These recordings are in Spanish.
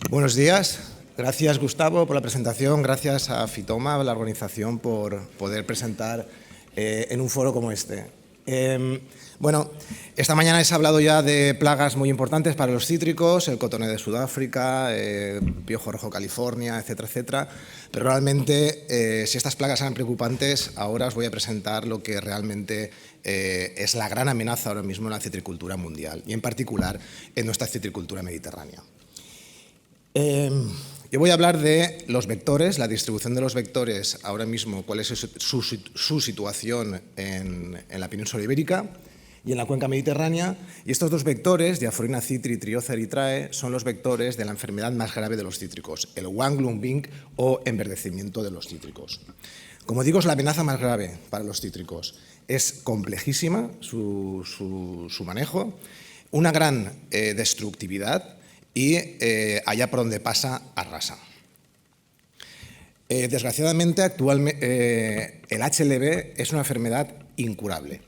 Buenos días. Gracias, Gustavo, por la presentación. Gracias a Fitoma, la organización, por poder presentar en un foro como este. Bueno, esta mañana se ha hablado ya de plagas muy importantes para los cítricos, el cotoné de Sudáfrica, piojo rojo California, etcétera, etcétera. Pero realmente, si estas plagas eran preocupantes, ahora os voy a presentar lo que realmente es la gran amenaza ahora mismo en la citricultura mundial y en particular en nuestra citricultura mediterránea. Yo voy a hablar de los vectores, la distribución de los vectores ahora mismo, cuál es su situación en la península ibérica y en la cuenca mediterránea. Y estos dos vectores, Diaforina citri y Trioza erythrae, son los vectores de la enfermedad más grave de los cítricos, el Wanglung-Bing o enverdecimiento de los cítricos. Como digo, es la amenaza más grave para los cítricos. Es complejísima su manejo, una gran destructividad, y allá por donde pasa, arrasa. Desgraciadamente, actualmente, el HLB es una enfermedad incurable.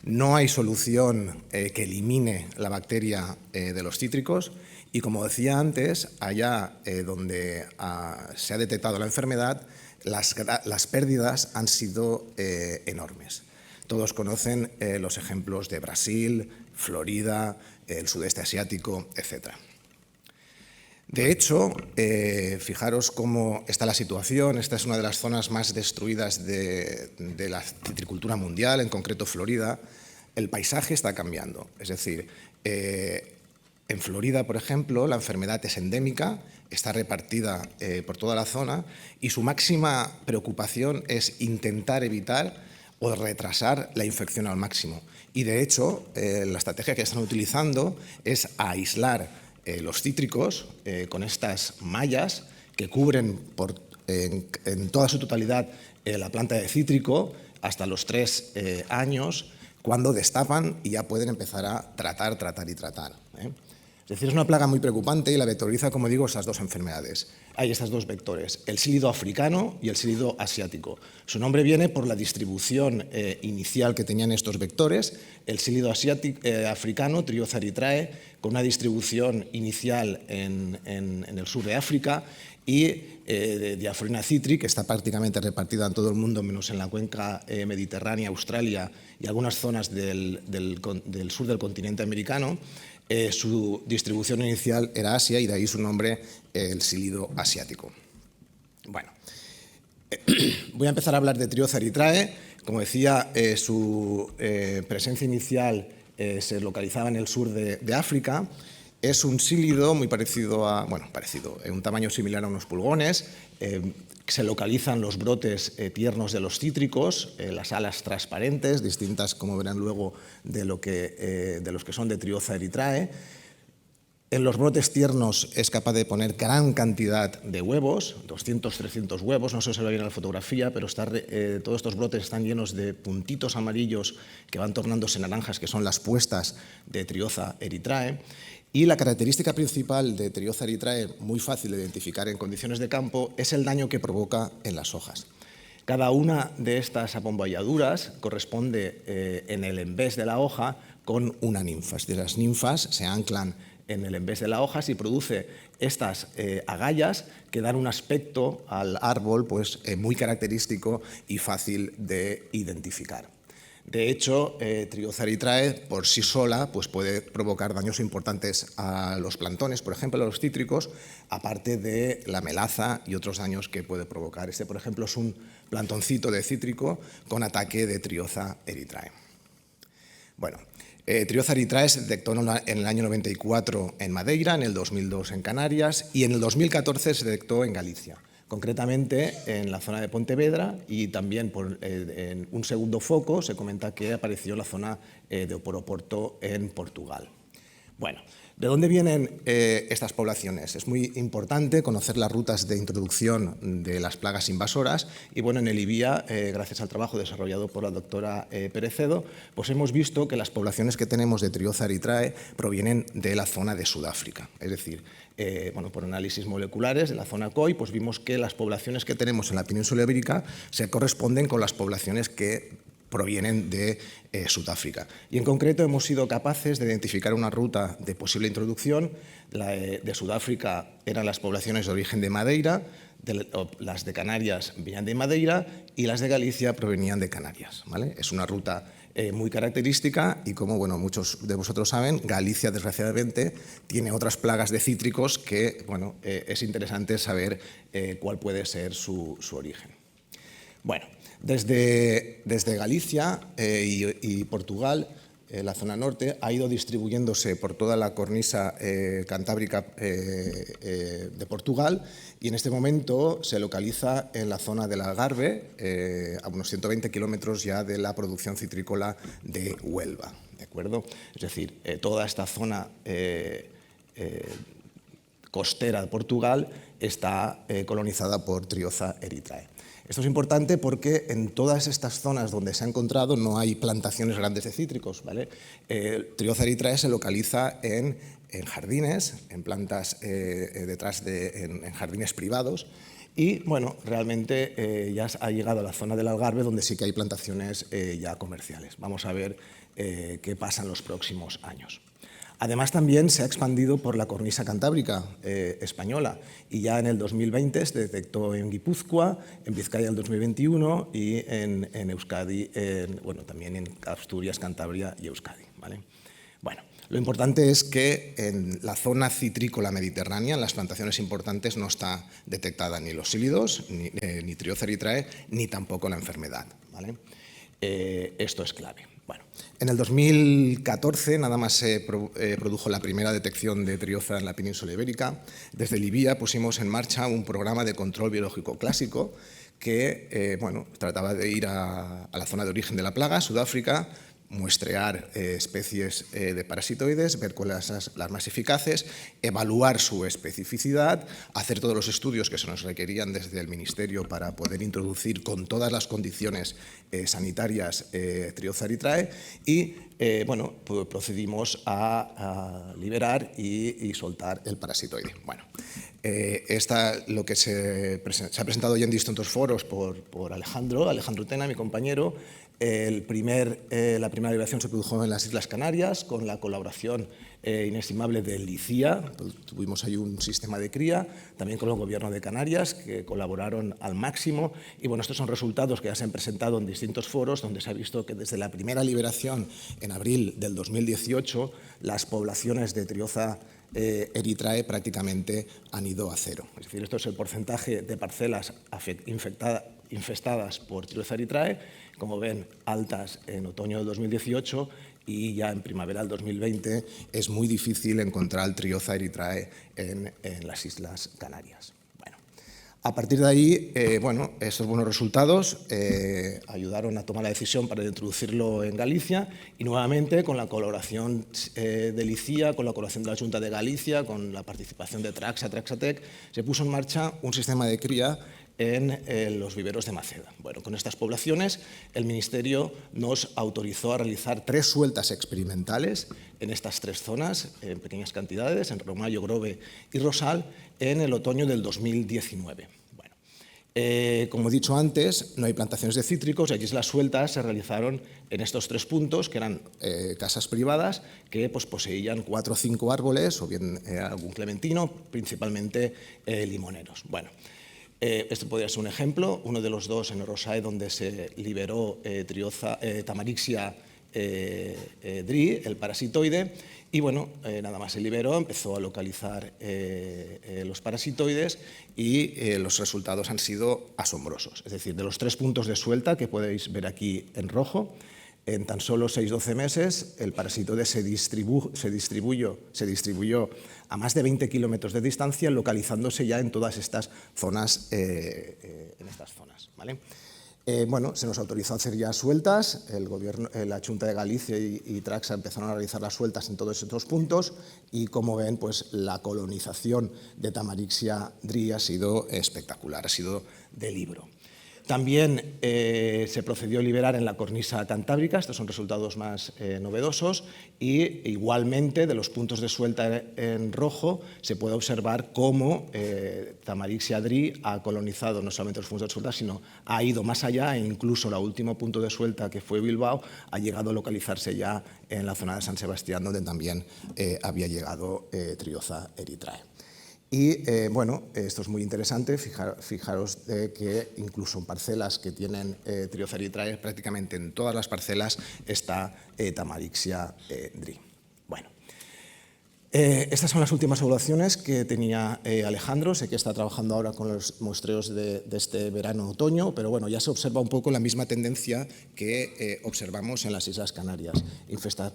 No hay solución que elimine la bacteria de los cítricos y, como decía antes, allá donde se ha detectado la enfermedad, las pérdidas han sido enormes. Todos conocen los ejemplos de Brasil, Florida, el sudeste asiático, etc. De hecho, fijaros cómo está la situación. Esta es una de las zonas más destruidas de la citricultura mundial, en concreto Florida. El paisaje está cambiando. Es decir, en Florida, por ejemplo, la enfermedad es endémica, está repartida por toda la zona y su máxima preocupación es intentar evitar o retrasar la infección al máximo. Y, de hecho, la estrategia que están utilizando es aislar los cítricos con estas mallas que cubren en toda su totalidad la planta de cítrico hasta los 3 años, cuando destapan y ya pueden empezar a tratar. Es decir, es una plaga muy preocupante y la vectoriza, como digo, esas dos enfermedades. Hay estos dos vectores, el sílido africano y el sílido asiático. Su nombre viene por la distribución inicial que tenían estos vectores, el sílido africano, Trioza erythrae, con una distribución inicial en el sur de África, y Diaforina citri, que está prácticamente repartida en todo el mundo, menos en la cuenca mediterránea, Australia y algunas zonas del sur del continente americano. Su distribución inicial era Asia y de ahí su nombre, el sílido asiático. Bueno, voy a empezar a hablar de Trioza erythrae. Como decía, su presencia inicial se localizaba en el sur de África. Es un sílido muy parecido a, un tamaño similar a unos pulgones. Se localizan los brotes tiernos de los cítricos, las alas transparentes, distintas, como verán luego, de los que son de Trioza erythrae. En los brotes tiernos es capaz de poner gran cantidad de huevos, 200, 300 huevos, no se ve bien en la fotografía, pero todos estos brotes están llenos de puntitos amarillos que van tornándose naranjas, que son las puestas de Trioza erythrae. Y la característica principal de Trioza erythrae, muy fácil de identificar en condiciones de campo, es el daño que provoca en las hojas. Cada una de estas abomballaduras corresponde en el embés de la hoja con una ninfa. Las ninfas se anclan en el embés de la hoja y produce estas agallas que dan un aspecto al árbol muy característico y fácil de identificar. De hecho, Trioza erythrae por sí sola puede provocar daños importantes a los plantones, por ejemplo, a los cítricos, aparte de la melaza y otros daños que puede provocar. Este, por ejemplo, es un plantoncito de cítrico con ataque de Trioza erythrae. Bueno, Trioza erythrae se detectó en el año 94 en Madeira, en el 2002 en Canarias y en el 2014 se detectó en Galicia, concretamente en la zona de Pontevedra, y también en un segundo foco se comenta que apareció en la zona de Oporoporto en Portugal. Bueno, ¿de dónde vienen estas poblaciones? Es muy importante conocer las rutas de introducción de las plagas invasoras y, bueno, en el IBIA, gracias al trabajo desarrollado por la doctora Perecedo, hemos visto que las poblaciones que tenemos de Trioza erythrae provienen de la zona de Sudáfrica. Es decir, por análisis moleculares de la zona COI, vimos que las poblaciones que tenemos en la península ibérica se corresponden con las poblaciones que provienen de Sudáfrica. Y en concreto hemos sido capaces de identificar una ruta de posible introducción. La de Sudáfrica eran las poblaciones de origen de Madeira, las de Canarias venían de Madeira y las de Galicia provenían de Canarias, ¿vale? Es una ruta muy característica y, como bueno, muchos de vosotros saben, Galicia, desgraciadamente, tiene otras plagas de cítricos que bueno, es interesante saber cuál puede ser su origen. Bueno, desde Galicia y Portugal, la zona norte, ha ido distribuyéndose por toda la cornisa cantábrica de Portugal y en este momento se localiza en la zona del Algarve, a unos 120 kilómetros ya de la producción citrícola de Huelva, ¿de acuerdo? Es decir, toda esta zona costera de Portugal está colonizada por Trioza erythrae. Esto es importante porque en todas estas zonas donde se ha encontrado no hay plantaciones grandes de cítricos, ¿vale? Trioza erythrae se localiza en jardines, en plantas en jardines privados y, bueno, realmente ya ha llegado a la zona del Algarve donde sí que hay plantaciones ya comerciales. Vamos a ver qué pasa en los próximos años. Además, también se ha expandido por la cornisa cantábrica española y ya en el 2020 se detectó en Guipúzcoa, en Vizcaya en el 2021 y en Euskadi, bueno, también en Asturias, Cantabria y Euskadi, ¿vale? Bueno, lo importante es que en la zona citrícola mediterránea, en las plantaciones importantes, no está detectada ni los sílidos, ni Trioza erythrae, ni tampoco la enfermedad, ¿vale? Esto es clave. Bueno, en el 2014 nada más se produjo la primera detección de Trioza en la península ibérica. Desde Libia pusimos en marcha un programa de control biológico clásico que bueno, trataba de ir a la zona de origen de la plaga, Sudáfrica, muestrear especies de parasitoides, ver cuáles son las más eficaces, evaluar su especificidad, hacer todos los estudios que se nos requerían desde el Ministerio para poder introducir con todas las condiciones sanitarias Trioza erythrae y bueno, pues procedimos a liberar y soltar el parasitoide. Bueno, lo que se ha presentado ya en distintos foros por Alejandro Tena, mi compañero. La primera liberación se produjo en las Islas Canarias con la colaboración inestimable de LICIA. Tuvimos ahí un sistema de cría, también con el Gobierno de Canarias, que colaboraron al máximo. Y bueno, estos son resultados que ya se han presentado en distintos foros, donde se ha visto que desde la primera liberación en abril del 2018, las poblaciones de Trioza erythrae prácticamente han ido a cero. Es decir, esto es el porcentaje de parcelas infestadas por Trioza erythrae, como ven, altas en otoño del 2018 y ya en primavera del 2020 es muy difícil encontrar Trioza erythrae en las Islas Canarias. Bueno, a partir de ahí, bueno, estos buenos resultados ayudaron a tomar la decisión para introducirlo en Galicia y nuevamente con la colaboración de LICIA, con la colaboración de la Junta de Galicia, con la participación de Traxatec, se puso en marcha un sistema de cría en los viveros de Maceda. Bueno, con estas poblaciones el Ministerio nos autorizó a realizar 3 sueltas experimentales en estas 3 zonas, en pequeñas cantidades, en Romayo, Grove y Rosal, en el otoño del 2019. Bueno, como he dicho antes, no hay plantaciones de cítricos y aquí las sueltas se realizaron en estos 3 puntos, que eran casas privadas que pues, poseían 4 o 5 árboles, o bien algún clementino, principalmente limoneros. Bueno, este podría ser un ejemplo, uno de los 2 en Rosae, donde se liberó Tamarixia dri, el parasitoide, y bueno, nada más se liberó, empezó a localizar los parasitoides y los resultados han sido asombrosos. Es decir, de los 3 puntos de suelta que podéis ver aquí en rojo, en tan solo 6-12 meses el parasitoide se distribuyó a más de 20 kilómetros de distancia, localizándose ya en todas estas zonas, ¿vale? Bueno, se nos autorizó a hacer ya sueltas, el gobierno, la Junta de Galicia y Traxa empezaron a realizar las sueltas en todos estos puntos y, como ven, pues la colonización de Tamarixia dri ha sido espectacular, ha sido de libro. También se procedió a liberar en la cornisa cantábrica, estos son resultados más novedosos, y igualmente de los puntos de suelta en rojo se puede observar cómo Tamarixia dri ha colonizado no solamente los puntos de suelta, sino ha ido más allá, e incluso el último punto de suelta, que fue Bilbao, ha llegado a localizarse ya en la zona de San Sebastián, donde también había llegado Trioza erythrae. Y bueno, esto es muy interesante, fijaros que incluso en parcelas que tienen Trioza erythrae, prácticamente en todas las parcelas está Tamarixia dri. Bueno, estas son las últimas evaluaciones que tenía Alejandro. Sé que está trabajando ahora con los muestreos de este verano-otoño, pero bueno, ya se observa un poco la misma tendencia que observamos en las Islas Canarias.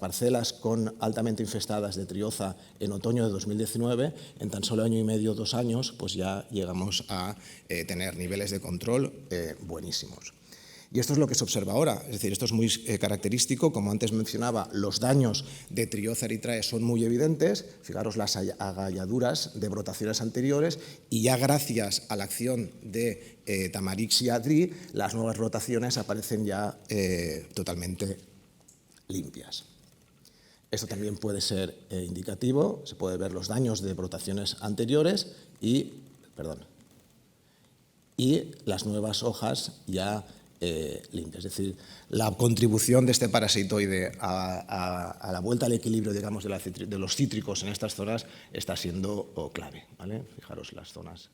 Parcelas altamente infestadas de Trioza en otoño de 2019, en tan solo año y medio, 2 años, pues ya llegamos a tener niveles de control buenísimos. Y esto es lo que se observa ahora, es decir, esto es muy característico, como antes mencionaba, los daños de Trioza erythrae son muy evidentes, fijaros las agalladuras de brotaciones anteriores, y ya gracias a la acción de Tamarixia dri, las nuevas brotaciones aparecen ya totalmente limpias. Esto también puede ser indicativo, se puede ver los daños de brotaciones anteriores y las nuevas hojas ya limpias. Es decir, la contribución de este parasitoide a la vuelta al equilibrio, digamos, de los cítricos en estas zonas está siendo clave, ¿vale? Fijaros las zonas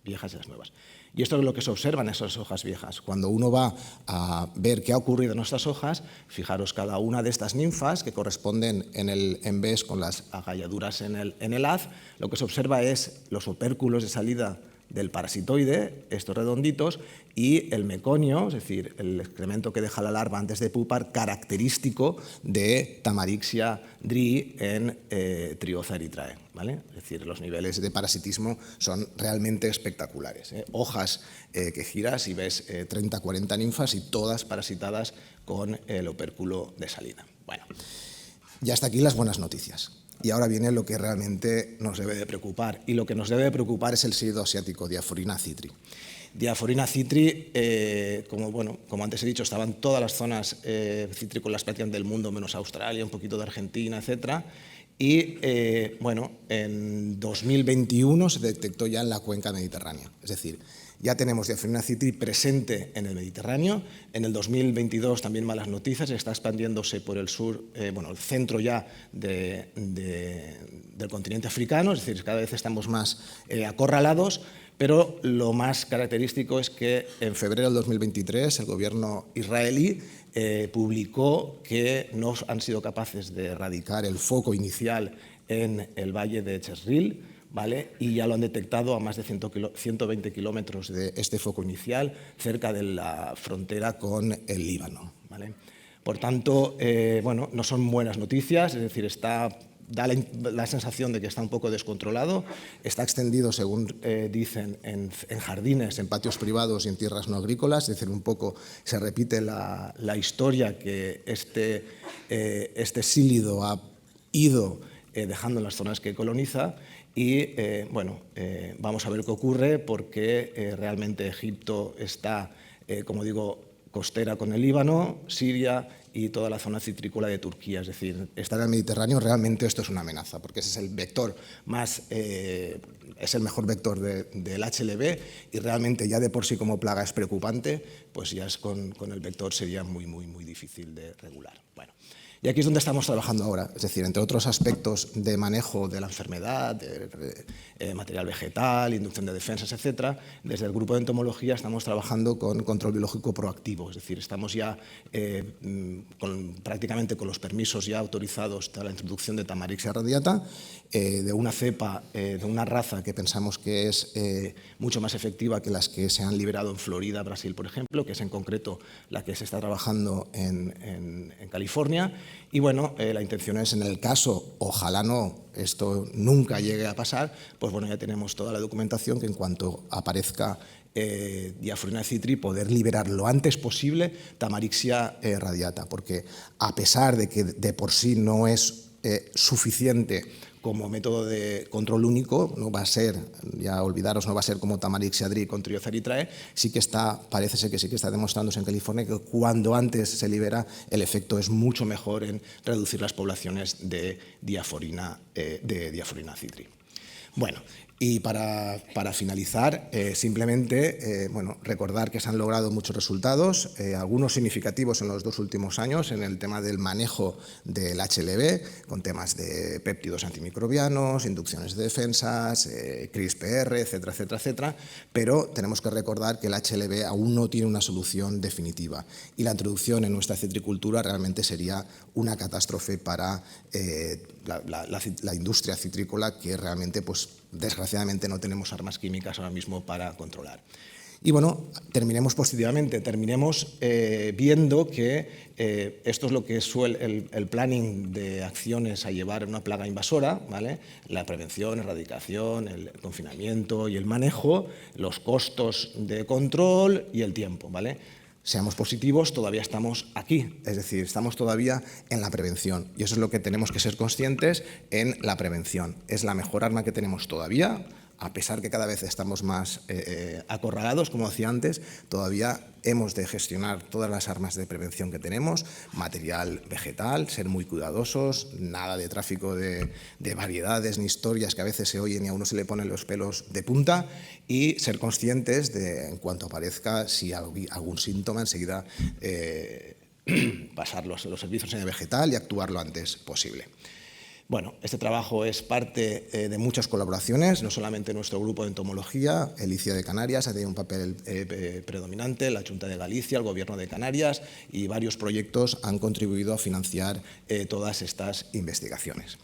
viejas y las nuevas. Y esto es lo que se observa en esas hojas viejas. Cuando uno va a ver qué ha ocurrido en estas hojas, fijaros cada una de estas ninfas que corresponden en vez con las agalladuras en el haz, lo que se observa es los opérculos de salida del parasitoide, estos redonditos, y el meconio, es decir, el excremento que deja la larva antes de pupar, característico de Tamarixia dri en Trioza erythrae, ¿vale? Es decir, los niveles de parasitismo son realmente espectaculares, ¿eh? Hojas que giras y ves 30, 40 ninfas y todas parasitadas con el opérculo de salida. Bueno, ya hasta aquí las buenas noticias. Y ahora viene lo que realmente nos debe de preocupar. Y lo que nos debe de preocupar es el sílido asiático, Diaphorina citri. Diaphorina citri, como antes he dicho, estaban todas las zonas citrícolas prácticamente del mundo, menos Australia, un poquito de Argentina, etc. Y en 2021 se detectó ya en la cuenca mediterránea. Es decir, ya tenemos Diaphorina citri presente en el Mediterráneo. En el 2022, también malas noticias, está expandiéndose por el sur, el centro ya del continente africano, es decir, cada vez estamos más acorralados, pero lo más característico es que en febrero del 2023 el gobierno israelí publicó que no han sido capaces de erradicar el foco inicial en el valle de Jezreel, ¿vale? Y ya lo han detectado a más de 120 kilómetros de este foco inicial, cerca de la frontera con el Líbano, ¿vale? Por tanto, no son buenas noticias, es decir, da la sensación de que está un poco descontrolado, está extendido, según dicen, en jardines, en patios privados y en tierras no agrícolas, es decir, un poco se repite la historia que este sílido ha ido dejando en las zonas que coloniza. Y vamos a ver qué ocurre, porque realmente Egipto está, como digo, costera con el Líbano, Siria y toda la zona citrícola de Turquía. Es decir, estar en el Mediterráneo, realmente esto es una amenaza, porque ese es el vector es el mejor vector del HLB, y realmente ya de por sí como plaga es preocupante, pues ya con el vector sería muy, muy, muy difícil de regular. Bueno. Y aquí es donde estamos trabajando ahora, es decir, entre otros aspectos de manejo de la enfermedad, de material vegetal, inducción de defensas, etc., desde el grupo de entomología estamos trabajando con control biológico proactivo, es decir, estamos ya prácticamente con los permisos ya autorizados para la introducción de Tamarixia radiata, de una cepa, de una raza que pensamos que es mucho más efectiva que las que se han liberado en Florida, Brasil, por ejemplo, que es en concreto la que se está trabajando en California. Y bueno, la intención es, en el caso, ojalá esto nunca llegue a pasar, pues bueno, ya tenemos toda la documentación que en cuanto aparezca Diaphorina citri, poder liberar lo antes posible Tamarixia radiata, porque a pesar de que de por sí no es suficiente como método de control único, no va a ser, ya olvidaros, no va a ser como Tamarix y Adri con Trioceritrae, parece ser que sí que está demostrándose en California que cuando antes se libera, el efecto es mucho mejor en reducir las poblaciones de diaforina citri. Bueno, y para finalizar, simplemente recordar que se han logrado muchos resultados, algunos significativos en los 2 últimos años en el tema del manejo del HLV, con temas de péptidos antimicrobianos, inducciones de defensas, CRISPR, etcétera, etcétera, etcétera, pero tenemos que recordar que el HLV aún no tiene una solución definitiva y la introducción en nuestra citricultura realmente sería una catástrofe para la industria citrícola, que realmente, pues, desgraciadamente no tenemos armas químicas ahora mismo para controlar. Y bueno, terminemos positivamente, terminemos viendo que esto es lo que suele el planning de acciones a llevar una plaga invasora, ¿vale? La prevención, erradicación, el confinamiento y el manejo, los costos de control y el tiempo, ¿vale? Seamos positivos, todavía estamos aquí, es decir, estamos todavía en la prevención y eso es lo que tenemos que ser conscientes en la prevención. Es la mejor arma que tenemos todavía, a pesar que cada vez estamos más acorralados, como decía antes, todavía hemos de gestionar todas las armas de prevención que tenemos, material vegetal, ser muy cuidadosos, nada de tráfico de variedades ni historias que a veces se oyen y a uno se le ponen los pelos de punta, y ser conscientes de, en cuanto aparezca, si hay algún síntoma, enseguida pasar los servicios en el vegetal y actuar lo antes posible. Bueno, este trabajo es parte de muchas colaboraciones, no solamente nuestro grupo de entomología, el ICIO de Canarias ha tenido un papel predominante, la Junta de Galicia, el Gobierno de Canarias y varios proyectos han contribuido a financiar todas estas investigaciones.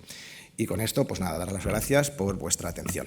Y con esto, pues nada, dar las gracias por vuestra atención.